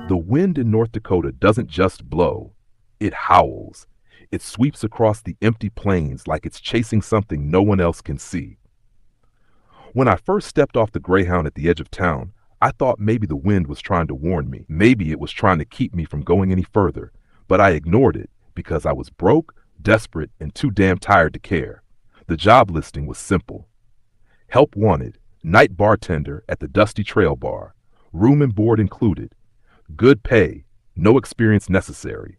The wind in North Dakota doesn't just blow, it howls. It sweeps across the empty plains like it's chasing something no one else can see. When I first stepped off the Greyhound at the edge of town, I thought maybe the wind was trying to warn me. Maybe it was trying to keep me from going any further, but I ignored it because I was broke, desperate, and too damn tired to care. The job listing was simple. Help wanted, night bartender at the Dusty Trail Bar, room and board included, good pay, no experience necessary.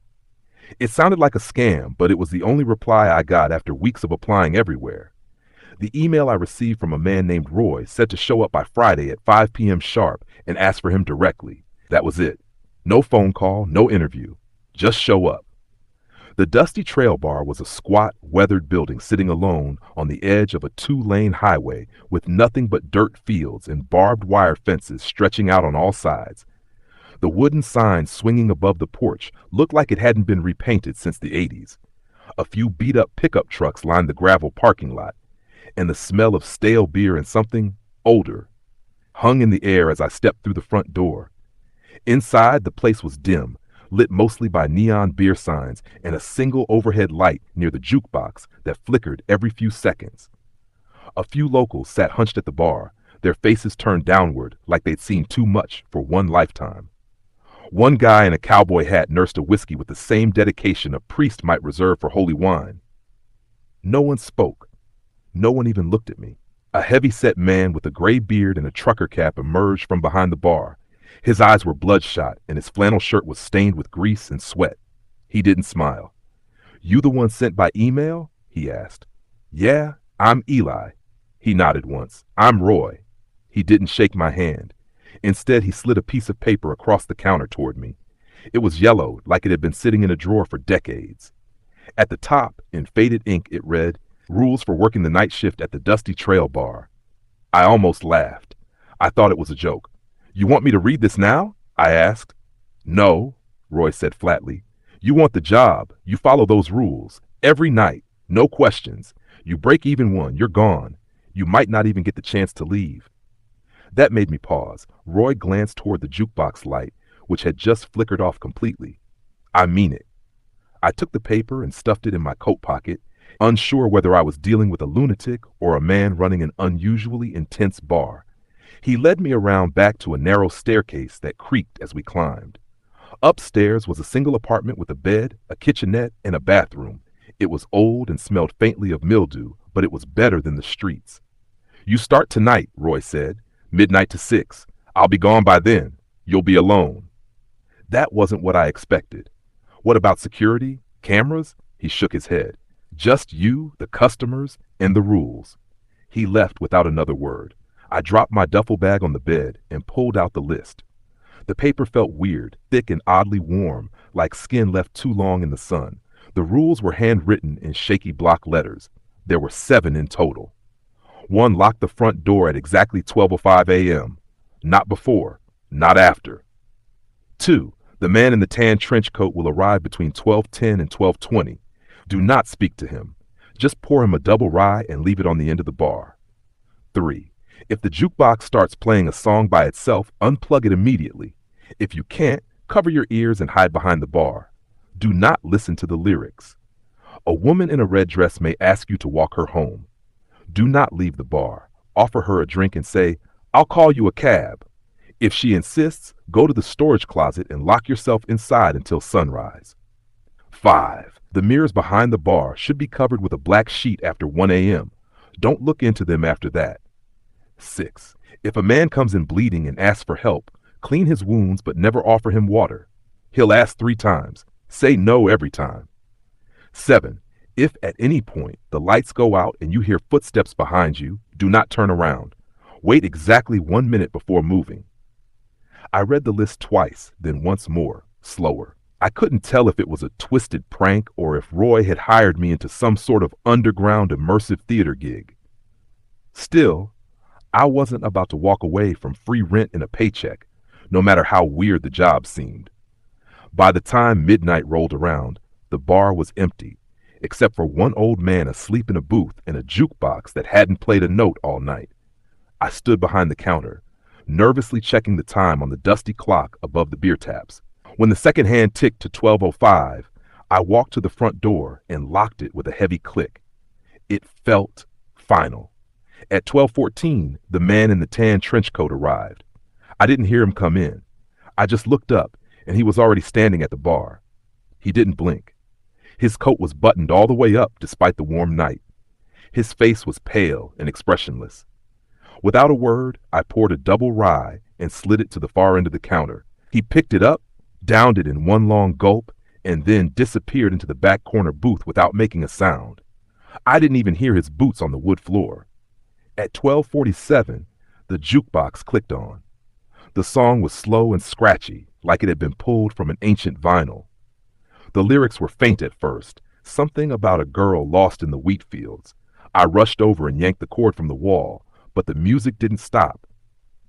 It sounded like a scam, but it was the only reply I got after weeks of applying everywhere. The email I received from a man named Roy said to show up by Friday at 5 p.m. sharp and ask for him directly. That was it. No phone call, no interview. Just show up. The Dusty Trail Bar was a squat, weathered building sitting alone on the edge of a 2-lane highway with nothing but dirt fields and barbed wire fences stretching out on all sides. The wooden sign swinging above the porch looked like it hadn't been repainted since the 80s. A few beat-up pickup trucks lined the gravel parking lot, and the smell of stale beer and something older hung in the air as I stepped through the front door. Inside, the place was dim, lit mostly by neon beer signs and a single overhead light near the jukebox that flickered every few seconds. A few locals sat hunched at the bar, their faces turned downward like they'd seen too much for one lifetime. One guy in a cowboy hat nursed a whiskey with the same dedication a priest might reserve for holy wine. No one spoke. No one even looked at me. A heavy-set man with a gray beard and a trucker cap emerged from behind the bar. His eyes were bloodshot, and his flannel shirt was stained with grease and sweat. He didn't smile. "You the one sent by email?" he asked. "Yeah, I'm Eli." He nodded once. "I'm Roy." He didn't shake my hand. Instead, he slid a piece of paper across the counter toward me. It was yellow, like it had been sitting in a drawer for decades. At the top, in faded ink, it read, "Rules for working the night shift at the Dusty Trail Bar." I almost laughed. I thought it was a joke. "You want me to read this now?" I asked. "No," Roy said flatly. "You want the job. You follow those rules. Every night. No questions. You break even one, you're gone. You might not even get the chance to leave." That made me pause. Roy glanced toward the jukebox light, which had just flickered off completely. "I mean it." I took the paper and stuffed it in my coat pocket, unsure whether I was dealing with a lunatic or a man running an unusually intense bar. He led me around back to a narrow staircase that creaked as we climbed. Upstairs was a single apartment with a bed, a kitchenette, and a bathroom. It was old and smelled faintly of mildew, but it was better than the streets. "You start tonight," Roy said. "Midnight to 6. I'll be gone by then. You'll be alone." That wasn't what I expected. "What about security? Cameras?" He shook his head. "Just you, the customers, and the rules." He left without another word. I dropped my duffel bag on the bed and pulled out the list. The paper felt weird, thick and oddly warm, like skin left too long in the sun. The rules were handwritten in shaky block letters. There were 7 in total. 1, lock the front door at exactly 12:05 a.m. Not before, not after. 2, the man in the tan trench coat will arrive between 12:10 and 12:20. Do not speak to him. Just pour him a double rye and leave it on the end of the bar. 3, if the jukebox starts playing a song by itself, unplug it immediately. If you can't, cover your ears and hide behind the bar. Do not listen to the lyrics. A woman in a red dress may ask you to walk her home. Do not leave the bar. Offer her a drink and say, "I'll call you a cab." If she insists, go to the storage closet and lock yourself inside until sunrise. 5, the mirrors behind the bar should be covered with a black sheet after 1 a.m. Don't look into them after that. 6, if a man comes in bleeding and asks for help, clean his wounds but never offer him water. He'll ask 3 times. Say no every time. 7, if at any point the lights go out and you hear footsteps behind you, do not turn around. Wait exactly 1 minute before moving. I read the list twice, then once more, slower. I couldn't tell if it was a twisted prank or if Roy had hired me into some sort of underground immersive theater gig. Still, I wasn't about to walk away from free rent and a paycheck, no matter how weird the job seemed. By the time midnight rolled around, the bar was empty, except for one old man asleep in a booth and a jukebox that hadn't played a note all night. I stood behind the counter. nervously checking the time on the dusty clock above the beer taps. When the second hand ticked to 12:05, I walked to the front door and locked it with a heavy click. It felt final. At 12:14, the man in the tan trench coat arrived. I didn't hear him come in. I just looked up, and he was already standing at the bar. He didn't blink. His coat was buttoned all the way up despite the warm night. His face was pale and expressionless. Without a word, I poured a double rye and slid it to the far end of the counter. He picked it up, downed it in one long gulp, and then disappeared into the back corner booth without making a sound. I didn't even hear his boots on the wood floor. At 12:47, the jukebox clicked on. The song was slow and scratchy, like it had been pulled from an ancient vinyl. The lyrics were faint at first, something about a girl lost in the wheat fields. I rushed over and yanked the cord from the wall, but the music didn't stop.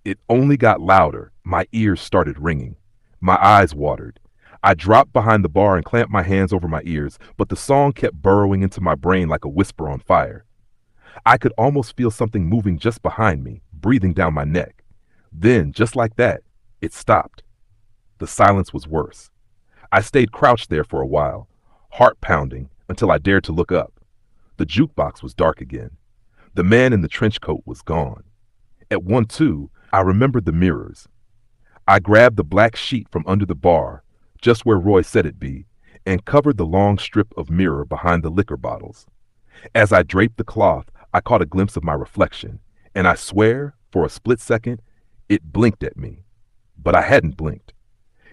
It only got louder. My ears started ringing. My eyes watered. I dropped behind the bar and clamped my hands over my ears, but the song kept burrowing into my brain like a whisper on fire. I could almost feel something moving just behind me, breathing down my neck. Then, just like that, it stopped. The silence was worse. I stayed crouched there for a while, heart pounding, until I dared to look up. The jukebox was dark again. The man in the trench coat was gone. At 1:02, I remembered the mirrors. I grabbed the black sheet from under the bar, just where Roy said it'd be, and covered the long strip of mirror behind the liquor bottles. As I draped the cloth, I caught a glimpse of my reflection, and I swear, for a split second, it blinked at me. But I hadn't blinked.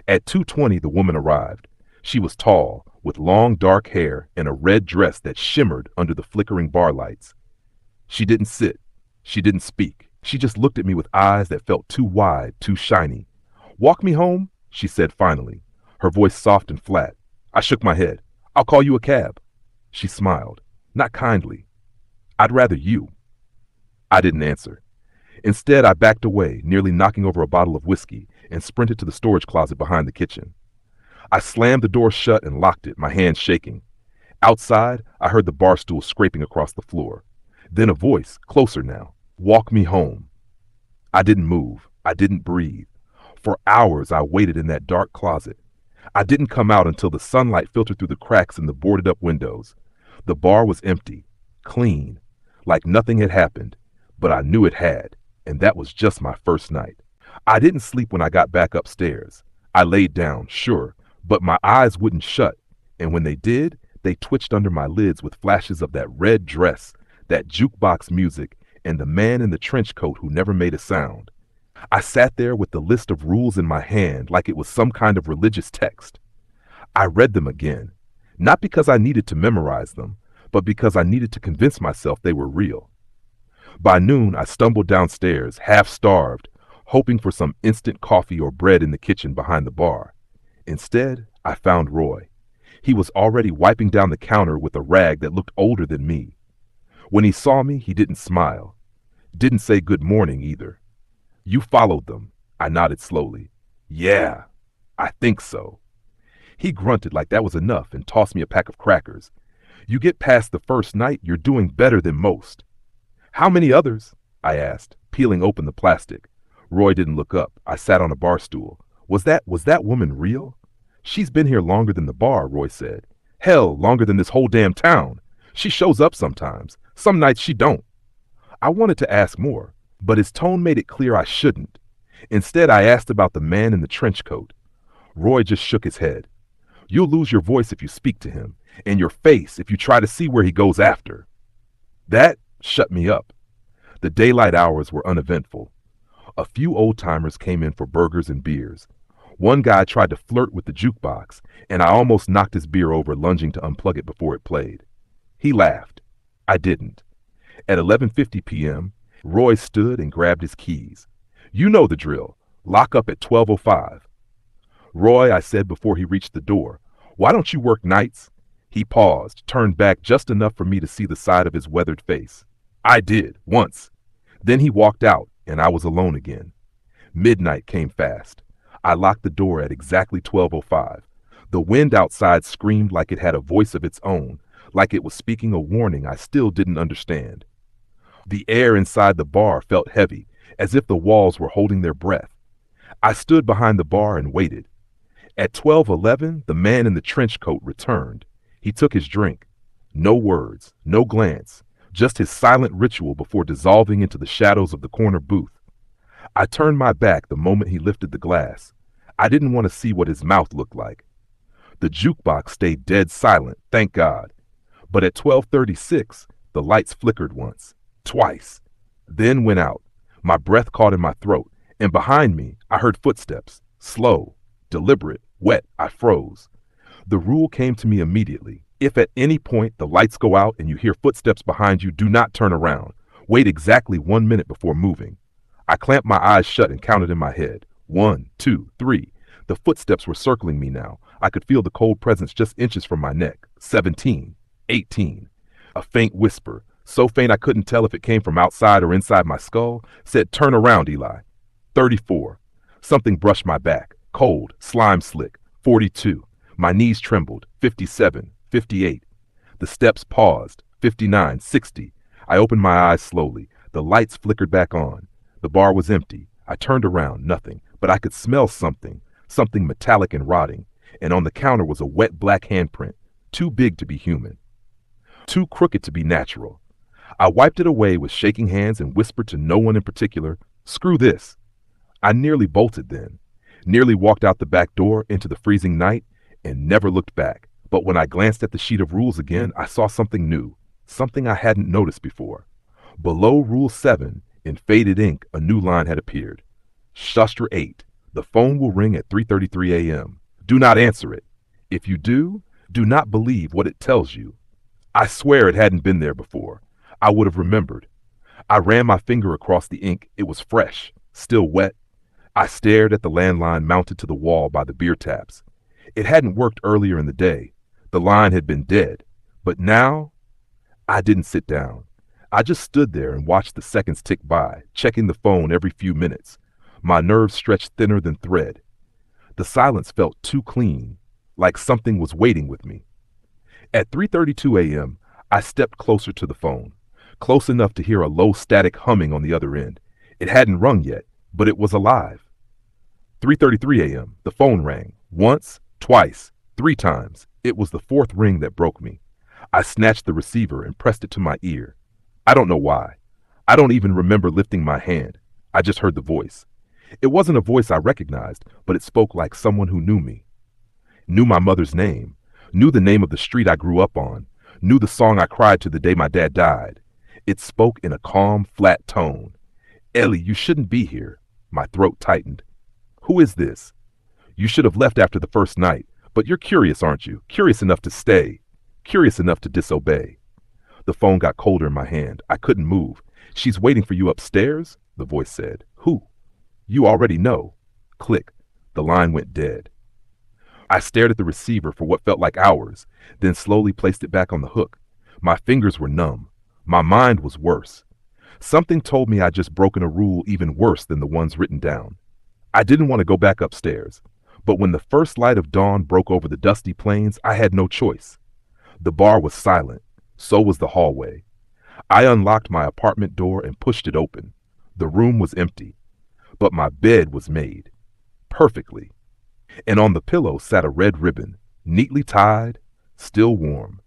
At 2:20, the woman arrived. She was tall, with long dark hair and a red dress that shimmered under the flickering bar lights. She didn't sit. She didn't speak. She just looked at me with eyes that felt too wide, too shiny. "Walk me home?" she said finally, her voice soft and flat. I shook my head. "I'll call you a cab." She smiled, not kindly. "I'd rather you." I didn't answer. Instead, I backed away, nearly knocking over a bottle of whiskey, and sprinted to the storage closet behind the kitchen. I slammed the door shut and locked it, my hands shaking. Outside, I heard the bar stool scraping across the floor. Then a voice, closer now. "Walk me home." I didn't move. I didn't breathe. For hours, I waited in that dark closet. I didn't come out until the sunlight filtered through the cracks in the boarded-up windows. The bar was empty, clean, like nothing had happened, but I knew it had, and that was just my first night. I didn't sleep when I got back upstairs. I laid down, sure, but my eyes wouldn't shut, and when they did, they twitched under my lids with flashes of that red dress, that jukebox music, and the man in the trench coat who never made a sound. I sat there with the list of rules in my hand like it was some kind of religious text. I read them again, not because I needed to memorize them, but because I needed to convince myself they were real. By noon, I stumbled downstairs, half-starved, hoping for some instant coffee or bread in the kitchen behind the bar. Instead, I found Roy. He was already wiping down the counter with a rag that looked older than me. When he saw me, he didn't smile. Didn't say good morning either. "You followed them," I nodded slowly. "Yeah, I think so." He grunted like that was enough and tossed me a pack of crackers. "You get past the first night, you're doing better than most." "How many others?" I asked, peeling open the plastic. Roy didn't look up. I sat on a bar stool. Was that woman real?" "She's been here longer than the bar," Roy said. "Hell, longer than this whole damn town. She shows up sometimes. Some nights she don't." I wanted to ask more, but his tone made it clear I shouldn't. Instead, I asked about the man in the trench coat. Roy just shook his head. "You'll lose your voice if you speak to him, and your face if you try to see where he goes after." That shut me up. The daylight hours were uneventful. A few old-timers came in for burgers and beers. One guy tried to flirt with the jukebox, and I almost knocked his beer over lunging to unplug it before it played. He laughed. I didn't. At 11:50 p.m., Roy stood and grabbed his keys. "You know the drill. Lock up at 12:05. "Roy," I said before he reached the door, "why don't you work nights?" He paused, turned back just enough for me to see the side of his weathered face. "I did, once." Then he walked out, and I was alone again. Midnight came fast. I locked the door at exactly 12:05. The wind outside screamed like it had a voice of its own, like it was speaking a warning I still didn't understand. The air inside the bar felt heavy, as if the walls were holding their breath. I stood behind the bar and waited. At 12:11, the man in the trench coat returned. He took his drink. No words, no glance, just his silent ritual before dissolving into the shadows of the corner booth. I turned my back the moment he lifted the glass. I didn't want to see what his mouth looked like. The jukebox stayed dead silent, thank God. But at 12:36, the lights flickered once, twice, then went out. My breath caught in my throat, and behind me, I heard footsteps, slow, deliberate, wet. I froze. The rule came to me immediately. If at any point the lights go out and you hear footsteps behind you, do not turn around. Wait exactly 1 minute before moving. I clamped my eyes shut and counted in my head. 1, 2, 3. The footsteps were circling me now. I could feel the cold presence just inches from my neck. 17, 18. A faint whisper, so faint I couldn't tell if it came from outside or inside my skull, said, "Turn around, Eli." 34. Something brushed my back. Cold, slime slick. 42. My knees trembled. 57, 58. The steps paused. 59, 60. I opened my eyes slowly. The lights flickered back on. The bar was empty. I turned around, nothing, but I could smell something metallic and rotting, and on the counter was a wet black handprint, too big to be human, too crooked to be natural. I wiped it away with shaking hands and whispered to no one in particular, "Screw this." I nearly bolted then, nearly walked out the back door into the freezing night, and never looked back. But when I glanced at the sheet of rules again, I saw something new, something I hadn't noticed before. Below Rule 7, in faded ink, a new line had appeared. Shustra 8. The phone will ring at 3:33 a.m. Do not answer it. If you do not believe what it tells you. I swear it hadn't been there before. I would have remembered. I ran my finger across the ink. It was fresh, still wet. I stared at the landline mounted to the wall by the beer taps. It hadn't worked earlier in the day. The line had been dead. But now, I didn't sit down. I just stood there and watched the seconds tick by, checking the phone every few minutes. My nerves stretched thinner than thread. The silence felt too clean, like something was waiting with me. At 3:32 a.m., I stepped closer to the phone, close enough to hear a low static humming on the other end. It hadn't rung yet, but it was alive. 3:33 a.m., the phone rang. Once, twice, 3 times. It was the 4th ring that broke me. I snatched the receiver and pressed it to my ear. I don't know why. I don't even remember lifting my hand. I just heard the voice. It wasn't a voice I recognized, but it spoke like someone who knew me. Knew my mother's name. Knew the name of the street I grew up on. Knew the song I cried to the day my dad died. It spoke in a calm, flat tone. "Ellie, you shouldn't be here." My throat tightened. "Who is this? You should have left after the first night, but you're curious, aren't you? Curious enough to stay. Curious enough to disobey." The phone got colder in my hand. I couldn't move. "She's waiting for you upstairs," the voice said. "Who?" "You already know." Click. The line went dead. I stared at the receiver for what felt like hours, then slowly placed it back on the hook. My fingers were numb. My mind was worse. Something told me I'd just broken a rule even worse than the ones written down. I didn't want to go back upstairs, but when the first light of dawn broke over the dusty plains, I had no choice. The bar was silent. So was the hallway. I unlocked my apartment door and pushed it open. The room was empty, but my bed was made. Perfectly. And on the pillow sat a red ribbon, neatly tied, still warm.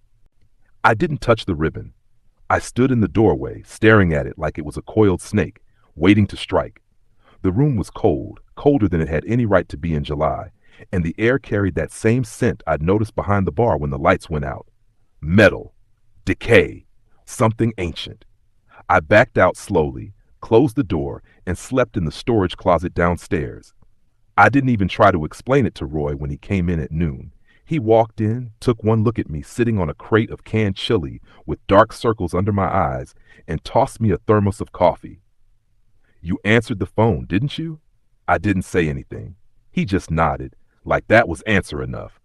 I didn't touch the ribbon. I stood in the doorway, staring at it like it was a coiled snake, waiting to strike. The room was cold, colder than it had any right to be in July, and the air carried that same scent I'd noticed behind the bar when the lights went out. Metal. Decay. Something ancient. I backed out slowly, closed the door, and slept in the storage closet downstairs. I didn't even try to explain it to Roy when he came in at noon. He walked in, took one look at me sitting on a crate of canned chili with dark circles under my eyes, and tossed me a thermos of coffee. "You answered the phone, didn't you?" I didn't say anything. He just nodded, like that was answer enough.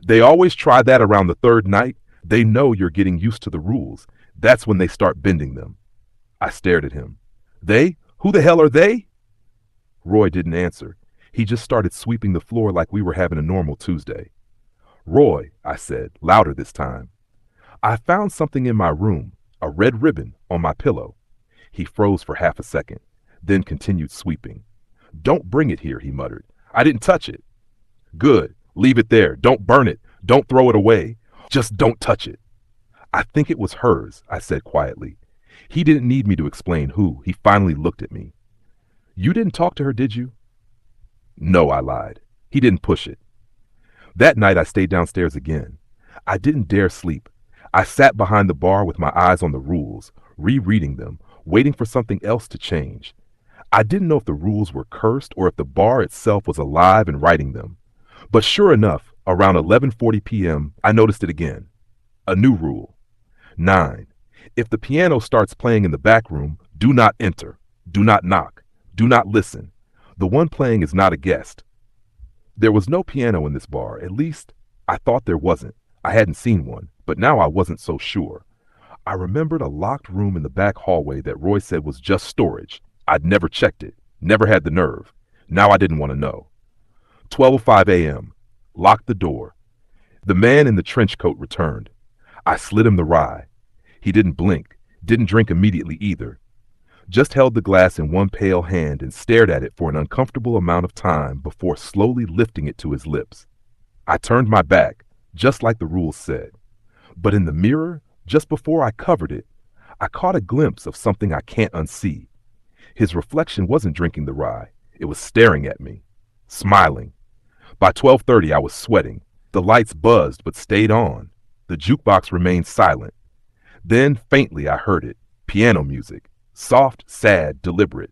"They always try that around the 3rd night. They know you're getting used to the rules. That's when they start bending them." I stared at him. "They? Who the hell are they?" Roy didn't answer. He just started sweeping the floor like we were having a normal Tuesday. "Roy," I said, louder this time. "I found something in my room, a red ribbon on my pillow." He froze for half a second. then continued sweeping. "Don't bring it here," he muttered. "I didn't touch it." "Good. Leave it there. Don't burn it. Don't throw it away. Just don't touch it." "I think it was hers," I said quietly. He didn't need me to explain who. He finally looked at me. "You didn't talk to her, did you?" "No," I lied. He didn't push it. That night I stayed downstairs again. I didn't dare sleep. I sat behind the bar with my eyes on the rules, rereading them, waiting for something else to change. I didn't know if the rules were cursed or if the bar itself was alive and writing them. But sure enough, around 11:40 p.m., I noticed it again. A new rule. 9. If the piano starts playing in the back room, do not enter. Do not knock. Do not listen. The one playing is not a guest. There was no piano in this bar. At least, I thought there wasn't. I hadn't seen one, but now I wasn't so sure. I remembered a locked room in the back hallway that Roy said was just storage. I'd never checked it, never had the nerve. Now I didn't want to know. 12:05 a.m. Locked the door. The man in the trench coat returned. I slid him the rye. He didn't blink, didn't drink immediately either. Just held the glass in one pale hand and stared at it for an uncomfortable amount of time before slowly lifting it to his lips. I turned my back, just like the rules said. But in the mirror, just before I covered it, I caught a glimpse of something I can't unsee. His reflection wasn't drinking the rye. It was staring at me, smiling. By 12:30, I was sweating. The lights buzzed but stayed on. The jukebox remained silent. Then, faintly, I heard it. Piano music. Soft, sad, deliberate.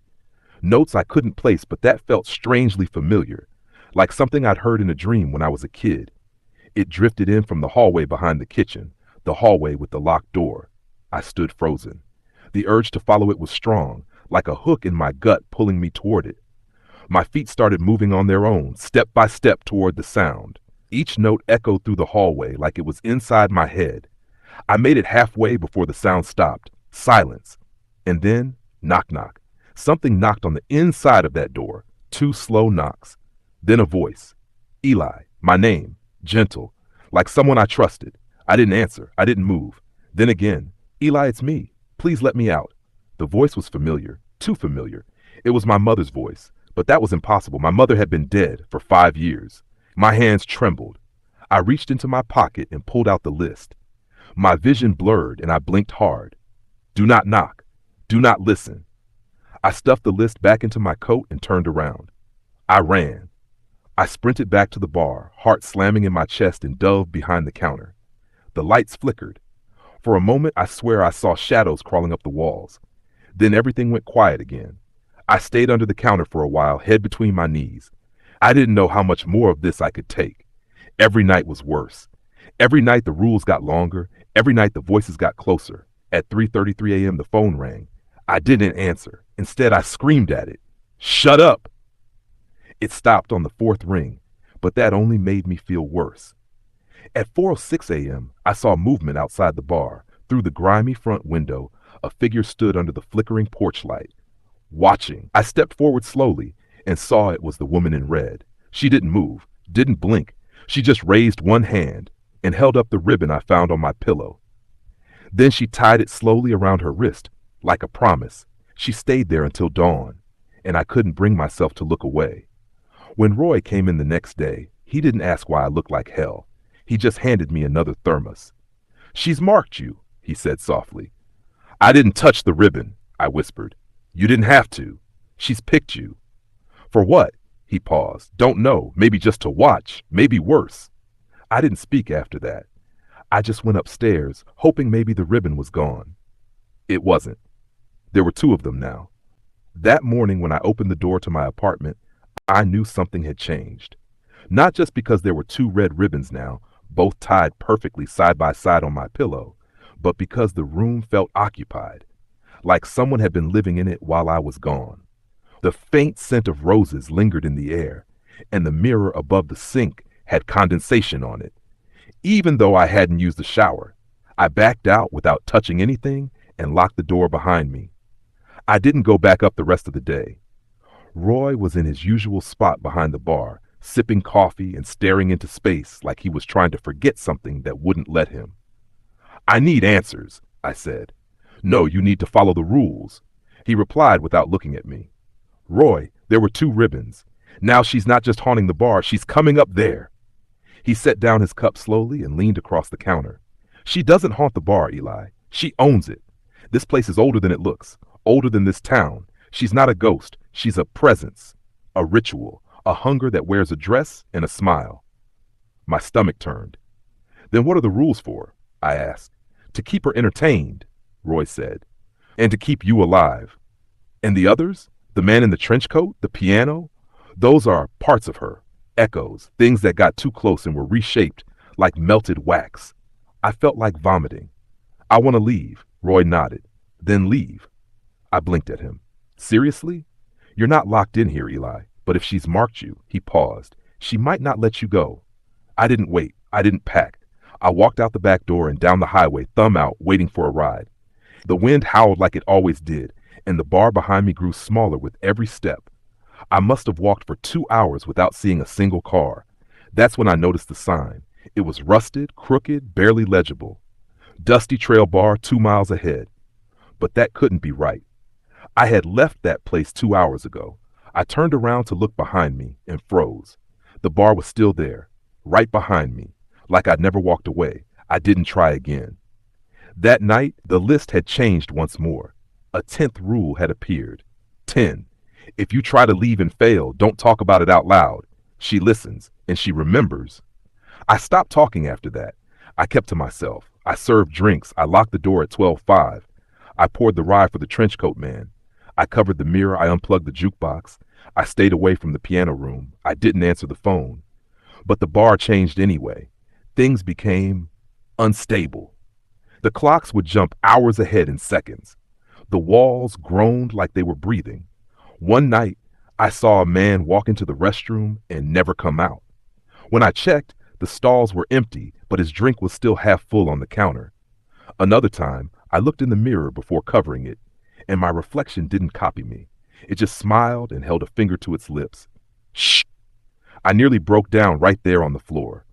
Notes I couldn't place, but that felt strangely familiar, like something I'd heard in a dream when I was a kid. It drifted in from the hallway behind the kitchen, the hallway with the locked door. I stood frozen. The urge to follow it was strong, like a hook in my gut pulling me toward it. My feet started moving on their own, step by step toward the sound. Each note echoed through the hallway like it was inside my head. I made it halfway before the sound stopped. Silence. And then, knock knock. Something knocked on the inside of that door. 2 slow knocks. Then a voice. Eli, my name, gentle, like someone I trusted. I didn't answer. I didn't move. Then again, Eli, it's me. Please let me out. The voice was familiar, too familiar. It was my mother's voice, but that was impossible. My mother had been dead for 5 years. My hands trembled. I reached into my pocket and pulled out the list. My vision blurred and I blinked hard. Do not knock. Do not listen. I stuffed the list back into my coat and turned around. I ran. I sprinted back to the bar, heart slamming in my chest, and dove behind the counter. The lights flickered. For a moment, I swear I saw shadows crawling up the walls. Then everything went quiet again. I stayed under the counter for a while, head between my knees. I didn't know how much more of this I could take. Every night was worse. Every night the rules got longer. Every night the voices got closer. At 3:33 a.m. the phone rang. I didn't answer. Instead, I screamed at it. Shut up! It stopped on the 4th ring, but that only made me feel worse. At 4:06 a.m., I saw movement outside the bar. Through the grimy front window, a figure stood under the flickering porch light, watching. I stepped forward slowly and saw it was the woman in red. She didn't move, didn't blink. She just raised one hand and held up the ribbon I found on my pillow. Then she tied it slowly around her wrist, like a promise. She stayed there until dawn, and I couldn't bring myself to look away. When Roy came in the next day, he didn't ask why I looked like hell. He just handed me another thermos. She's marked you, he said softly. I didn't touch the ribbon, I whispered. You didn't have to. She's picked you. For what? He paused. Don't know. Maybe just to watch. Maybe worse. I didn't speak after that. I just went upstairs, hoping maybe the ribbon was gone. It wasn't. There were 2 of them now. That morning when I opened the door to my apartment, I knew something had changed. Not just because there were 2 red ribbons now, both tied perfectly side by side on my pillow, but because the room felt occupied, like someone had been living in it while I was gone. The faint scent of roses lingered in the air, and the mirror above the sink had condensation on it. Even though I hadn't used the shower, I backed out without touching anything and locked the door behind me. I didn't go back up the rest of the day. Roy was in his usual spot behind the bar, sipping coffee and staring into space like he was trying to forget something that wouldn't let him. I need answers, I said. No, you need to follow the rules. He replied without looking at me. Roy, there were two ribbons. Now she's not just haunting the bar, she's coming up there. He set down his cup slowly and leaned across the counter. She doesn't haunt the bar, Eli. She owns it. This place is older than it looks, older than this town. She's not a ghost. She's a presence, a ritual, a hunger that wears a dress and a smile. My stomach turned. Then what are the rules for? I asked. To keep her entertained, Roy said, and to keep you alive. And the others? The man in the trench coat, the piano? Those are parts of her, echoes, things that got too close and were reshaped like melted wax. I felt like vomiting. I want to leave, Roy nodded. Then leave. I blinked at him. Seriously? You're not locked in here, Eli, but if she's marked you, he paused, she might not let you go. I didn't wait. I didn't pack. I walked out the back door and down the highway, thumb out, waiting for a ride. The wind howled like it always did, and the bar behind me grew smaller with every step. I must have walked for 2 hours without seeing a single car. That's when I noticed the sign. It was rusted, crooked, barely legible. Dusty Trail Bar 2 miles ahead. But that couldn't be right. I had left that place 2 hours ago. I turned around to look behind me and froze. The bar was still there, right behind me, like I'd never walked away. I didn't try again. That night, the list had changed once more. A 10th rule had appeared. 10. If you try to leave and fail, don't talk about it out loud. She listens, and she remembers. I stopped talking after that. I kept to myself. I served drinks. I locked the door at 12:05. I poured the rye for the trench coat man. I covered the mirror. I unplugged the jukebox. I stayed away from the piano room. I didn't answer the phone. But the bar changed anyway. Things became unstable. The clocks would jump hours ahead in seconds. The walls groaned like they were breathing. One night, I saw a man walk into the restroom and never come out. When I checked, the stalls were empty, but his drink was still half full on the counter. Another time, I looked in the mirror before covering it, and my reflection didn't copy me. It just smiled and held a finger to its lips. Shh! I nearly broke down right there on the floor.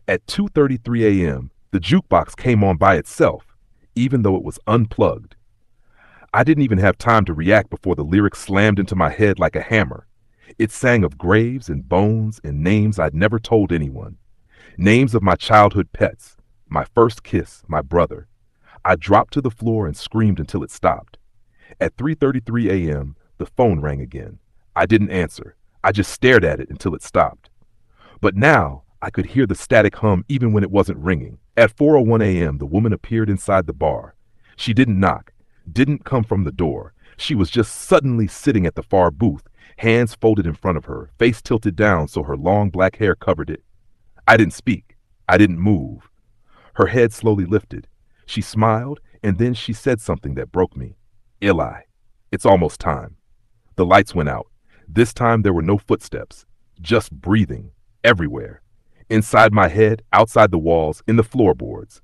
At 2:33 a.m., the jukebox came on by itself, even though it was unplugged. I didn't even have time to react before the lyrics slammed into my head like a hammer. It sang of graves and bones and names I'd never told anyone. Names of my childhood pets, my first kiss, my brother. I dropped to the floor and screamed until it stopped. At 3:33 a.m., the phone rang again. I didn't answer. I just stared at it until it stopped. But now I could hear the static hum even when it wasn't ringing. At 4:01 a.m., the woman appeared inside the bar. She didn't knock, didn't come from the door. She was just suddenly sitting at the far booth, hands folded in front of her, face tilted down so her long black hair covered it. I didn't speak. I didn't move. Her head slowly lifted. She smiled, and then she said something that broke me. Eli, it's almost time. The lights went out. This time there were no footsteps, just breathing everywhere. Inside my head, outside the walls, in the floorboards.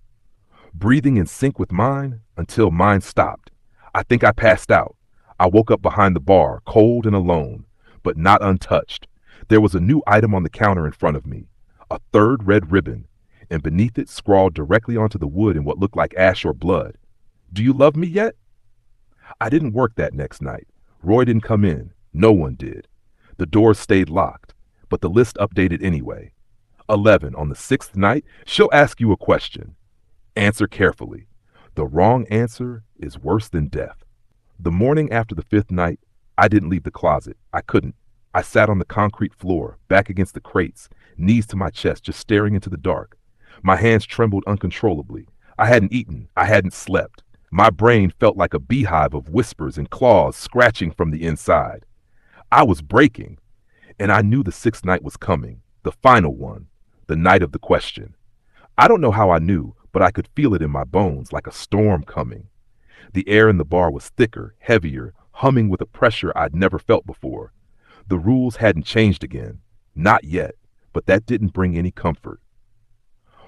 Breathing in sync with mine until mine stopped. I think I passed out. I woke up behind the bar, cold and alone, but not untouched. There was a new item on the counter in front of me, a third red ribbon, and beneath it, scrawled directly onto the wood in what looked like ash or blood. Do you love me yet? I didn't work that next night. Roy didn't come in. No one did. The doors stayed locked, but the list updated anyway. 11, on the 6th night, she'll ask you a question. Answer carefully. The wrong answer is worse than death. The morning after the 5th night, I didn't leave the closet. I couldn't. I sat on the concrete floor, back against the crates, knees to my chest, just staring into the dark. My hands trembled uncontrollably. I hadn't eaten. I hadn't slept. My brain felt like a beehive of whispers and claws scratching from the inside. I was breaking, and I knew the 6th night was coming, the final one, the night of the question. I don't know how I knew, but I could feel it in my bones like a storm coming. The air in the bar was thicker, heavier, humming with a pressure I'd never felt before. The rules hadn't changed again. Not yet, but that didn't bring any comfort.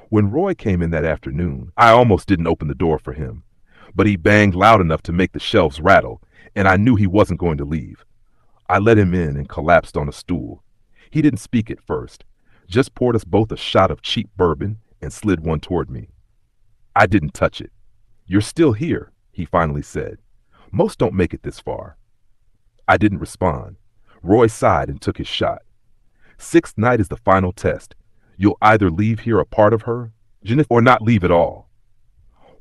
When Roy came in that afternoon, I almost didn't open the door for him. But he banged loud enough to make the shelves rattle, and I knew he wasn't going to leave. I let him in and collapsed on a stool. He didn't speak at first, just poured us both a shot of cheap bourbon and slid one toward me. I didn't touch it. You're still here, he finally said. Most don't make it this far. I didn't respond. Roy sighed and took his shot. Sixth night is the final test. You'll either leave here a part of her, or not leave at all.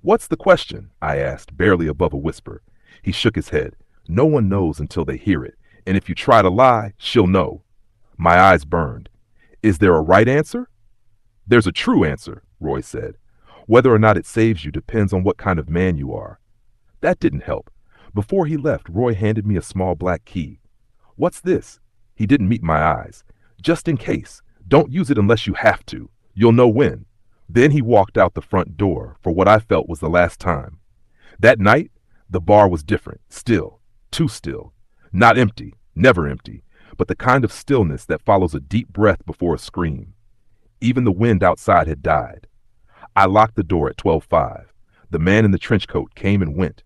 What's the question? I asked, barely above a whisper. He shook his head. No one knows until they hear it, and if you try to lie, she'll know. My eyes burned. Is there a right answer? There's a true answer, Roy said. Whether or not it saves you depends on what kind of man you are. That didn't help. Before he left, Roy handed me a small black key. What's this? He didn't meet my eyes. Just in case. Don't use it unless you have to. You'll know when. Then he walked out the front door for what I felt was the last time. That night, the bar was different. Still. Too still. Not empty. Never empty. But the kind of stillness that follows a deep breath before a scream. Even the wind outside had died. I locked the door at 12:05. The man in the trench coat came and went.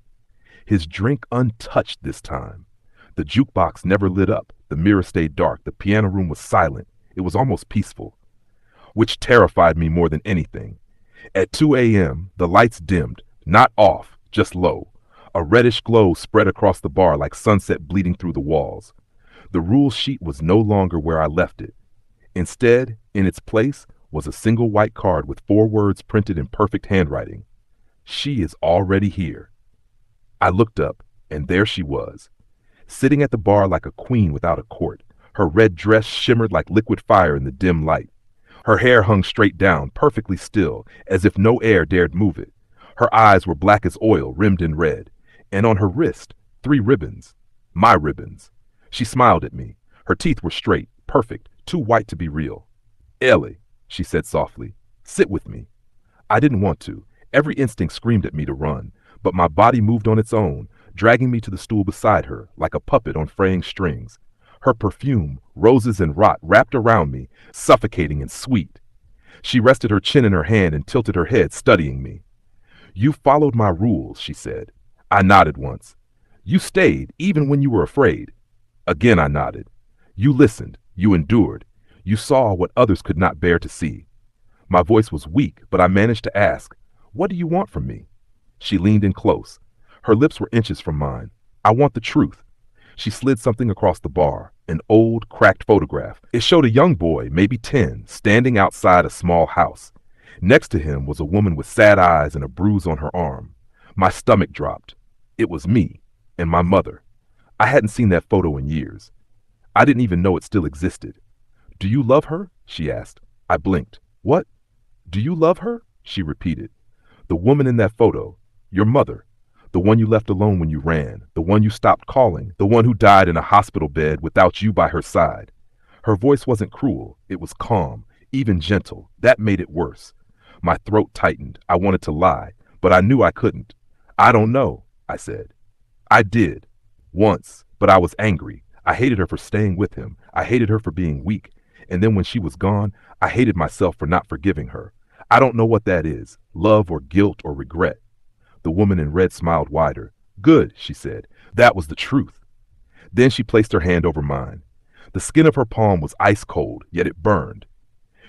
His drink untouched this time. The jukebox never lit up. The mirror stayed dark. The piano room was silent. It was almost peaceful, which terrified me more than anything. At 2 a.m., the lights dimmed, not off, just low. A reddish glow spread across the bar like sunset bleeding through the walls. The rule sheet was no longer where I left it. Instead, in its place, was a single white card with 4 words printed in perfect handwriting. She is already here. I looked up, and there she was, sitting at the bar like a queen without a court. Her red dress shimmered like liquid fire in the dim light. Her hair hung straight down, perfectly still, as if no air dared move it. Her eyes were black as oil, rimmed in red, and on her wrist, 3 ribbons. My ribbons. She smiled at me. Her teeth were straight, perfect, too white to be real. Ellie, she said softly, sit with me. I didn't want to. Every instinct screamed at me to run, but my body moved on its own, dragging me to the stool beside her, like a puppet on fraying strings. Her perfume, roses and rot, wrapped around me, suffocating and sweet. She rested her chin in her hand and tilted her head, studying me. You followed my rules, she said. I nodded once. You stayed, even when you were afraid. Again I nodded. You listened. You endured. You saw what others could not bear to see. My voice was weak, but I managed to ask, what do you want from me? She leaned in close. Her lips were inches from mine. I want the truth. She slid something across the bar, an old, cracked photograph. It showed a young boy, maybe 10, standing outside a small house. Next to him was a woman with sad eyes and a bruise on her arm. My stomach dropped. It was me and my mother. I hadn't seen that photo in years. I didn't even know it still existed. Do you love her? She asked. I blinked. What? Do you love her? She repeated. The woman in that photo, your mother. The one you left alone when you ran, the one you stopped calling, the one who died in a hospital bed without you by her side. Her voice wasn't cruel. It was calm, even gentle. That made it worse. My throat tightened. I wanted to lie, but I knew I couldn't. I don't know, I said. I did. Once, but I was angry. I hated her for staying with him. I hated her for being weak. And then when she was gone, I hated myself for not forgiving her. I don't know what that is, love or guilt or regret. The woman in red smiled wider. Good, she said. That was the truth. Then she placed her hand over mine. The skin of her palm was ice cold, yet it burned.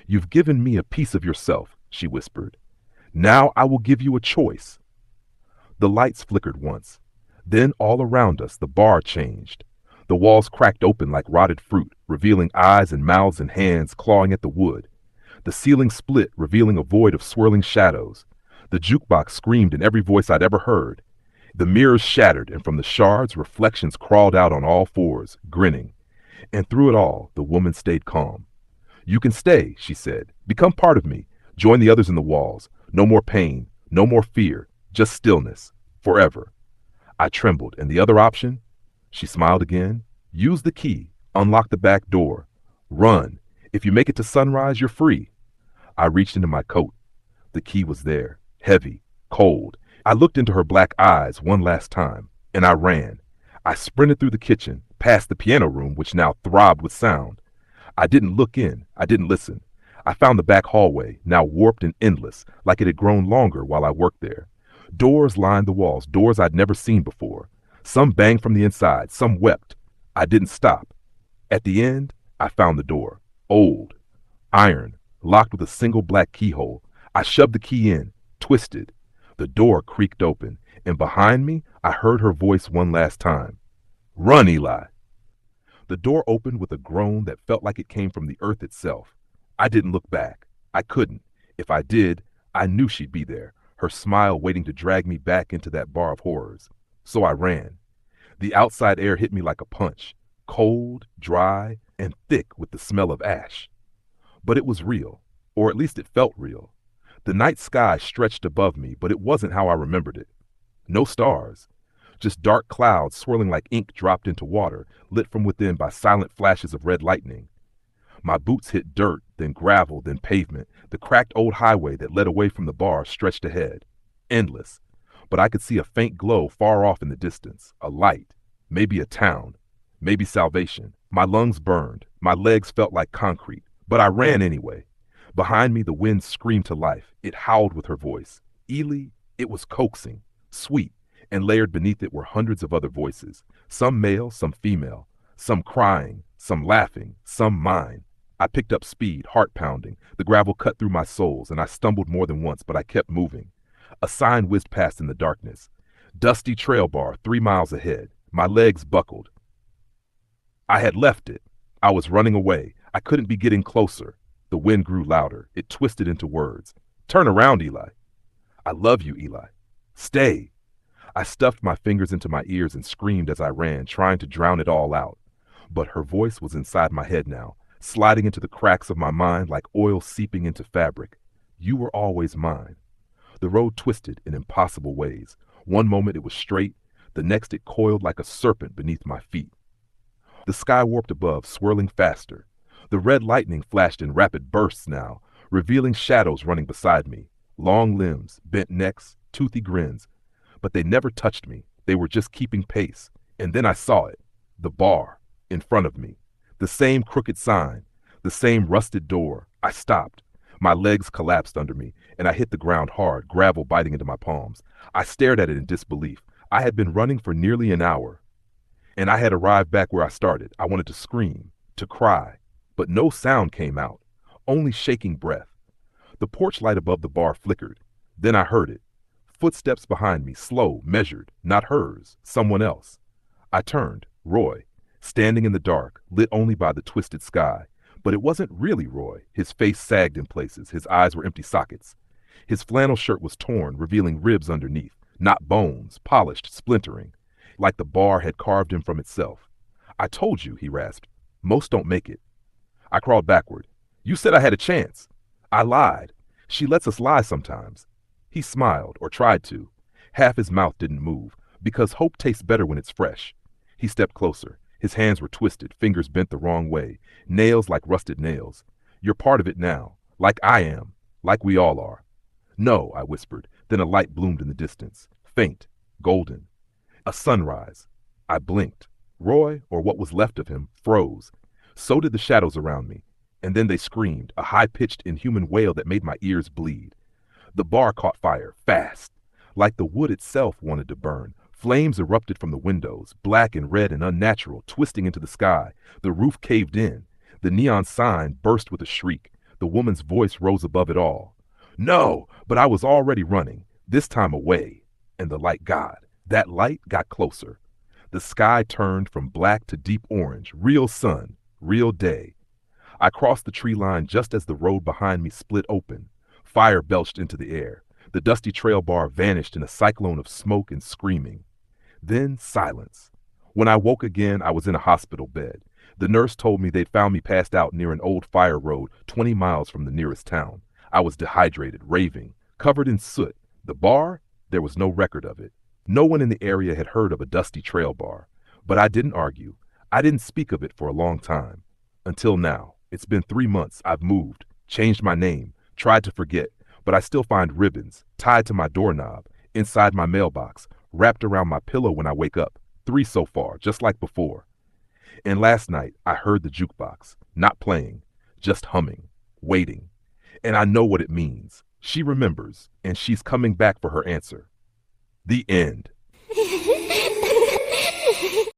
You've given me a piece of yourself, she whispered. Now I will give you a choice. The lights flickered once. Then all around us the bar changed. The walls cracked open like rotted fruit, revealing eyes and mouths and hands clawing at the wood. The ceiling split, revealing a void of swirling shadows. The jukebox screamed in every voice I'd ever heard. The mirrors shattered, and from the shards, reflections crawled out on all fours, grinning. And through it all, the woman stayed calm. You can stay, she said. Become part of me. Join the others in the walls. No more pain, no more fear, just stillness. Forever. I trembled. And the other option? She smiled again. Use the key. Unlock the back door. Run. If you make it to sunrise, you're free. I reached into my coat. The key was there. Heavy, cold. I looked into her black eyes one last time, and I ran. I sprinted through the kitchen, past the piano room, which now throbbed with sound. I didn't look in. I didn't listen. I found the back hallway, now warped and endless, like it had grown longer while I worked there. Doors lined the walls, doors I'd never seen before. Some banged from the inside, some wept. I didn't stop. At the end, I found the door. Old. Iron. Locked with a single black keyhole. I shoved the key in. Twisted. The door creaked open, and behind me, I heard her voice one last time. Run, Eli. The door opened with a groan that felt like it came from the earth itself. I didn't look back. I couldn't. If I did, I knew she'd be there, her smile waiting to drag me back into that bar of horrors. So I ran. The outside air hit me like a punch, cold, dry, and thick with the smell of ash. But it was real, or at least it felt real. The night sky stretched above me, but it wasn't how I remembered it. No stars, just dark clouds swirling like ink dropped into water, lit from within by silent flashes of red lightning. My boots hit dirt, then gravel, then pavement. The cracked old highway that led away from the bar stretched ahead. Endless. But I could see a faint glow far off in the distance. A light. Maybe a town. Maybe salvation. My lungs burned. My legs felt like concrete. But I ran anyway. Behind me, the wind screamed to life. It howled with her voice. Ely, it was coaxing, sweet, and layered beneath it were hundreds of other voices. Some male, some female. Some crying, some laughing, some mine. I picked up speed, heart pounding. The gravel cut through my soles, and I stumbled more than once, but I kept moving. A sign whizzed past in the darkness. Dusty trail bar 3 miles ahead. My legs buckled. I had left it. I was running away. I couldn't be getting closer. The wind grew louder. It twisted into words. Turn around, Eli. I love you, Eli. Stay. I stuffed my fingers into my ears and screamed as I ran, trying to drown it all out. But her voice was inside my head now, sliding into the cracks of my mind like oil seeping into fabric. You were always mine. The road twisted in impossible ways. One moment it was straight, the next it coiled like a serpent beneath my feet. The sky warped above, swirling faster. The red lightning flashed in rapid bursts now, revealing shadows running beside me. Long limbs, bent necks, toothy grins. But they never touched me. They were just keeping pace. And then I saw it. The bar. In front of me. The same crooked sign. The same rusted door. I stopped. My legs collapsed under me, and I hit the ground hard, gravel biting into my palms. I stared at it in disbelief. I had been running for nearly an hour. And I had arrived back where I started. I wanted to scream, to cry. But no sound came out. Only shaking breath. The porch light above the bar flickered. Then I heard it. Footsteps behind me, slow, measured, not hers, someone else. I turned. Roy. Standing in the dark, lit only by the twisted sky. But it wasn't really Roy. His face sagged in places. His eyes were empty sockets. His flannel shirt was torn, revealing ribs underneath. Not bones, polished, splintering. Like the bar had carved him from itself. I told you, he rasped. Most don't make it. I crawled backward. You said I had a chance. I lied. She lets us lie sometimes. He smiled, or tried to. Half his mouth didn't move, because hope tastes better when it's fresh. He stepped closer. His hands were twisted, fingers bent the wrong way, nails like rusted nails. You're part of it now, like I am, like we all are. No, I whispered. Then a light bloomed in the distance, faint, golden. A sunrise. I blinked. Roy, or what was left of him, froze. So did the shadows around me. And then they screamed, a high-pitched, inhuman wail that made my ears bleed. The bar caught fire, fast. Like the wood itself wanted to burn. Flames erupted from the windows, black and red and unnatural, twisting into the sky. The roof caved in. The neon sign burst with a shriek. The woman's voice rose above it all. No, but I was already running, this time away. And the light that light got closer. The sky turned from black to deep orange, real sun, real day. I crossed the tree line just as the road behind me split open. Fire belched into the air. The dusty trail bar vanished in a cyclone of smoke and screaming. Then silence. When I woke again, I was in a hospital bed. The nurse told me they'd found me passed out near an old fire road 20 miles from the nearest town. I was dehydrated, raving, covered in soot. The bar? There was no record of it. No one in the area had heard of a dusty trail bar. But I didn't argue. I didn't speak of it for a long time. Until now. It's been 3 months. I've moved, changed my name, tried to forget, but I still find ribbons tied to my doorknob, inside my mailbox, wrapped around my pillow when I wake up. 3 so far, just like before. And last night, I heard the jukebox, not playing, just humming, waiting. And I know what it means. She remembers, and she's coming back for her answer. The end.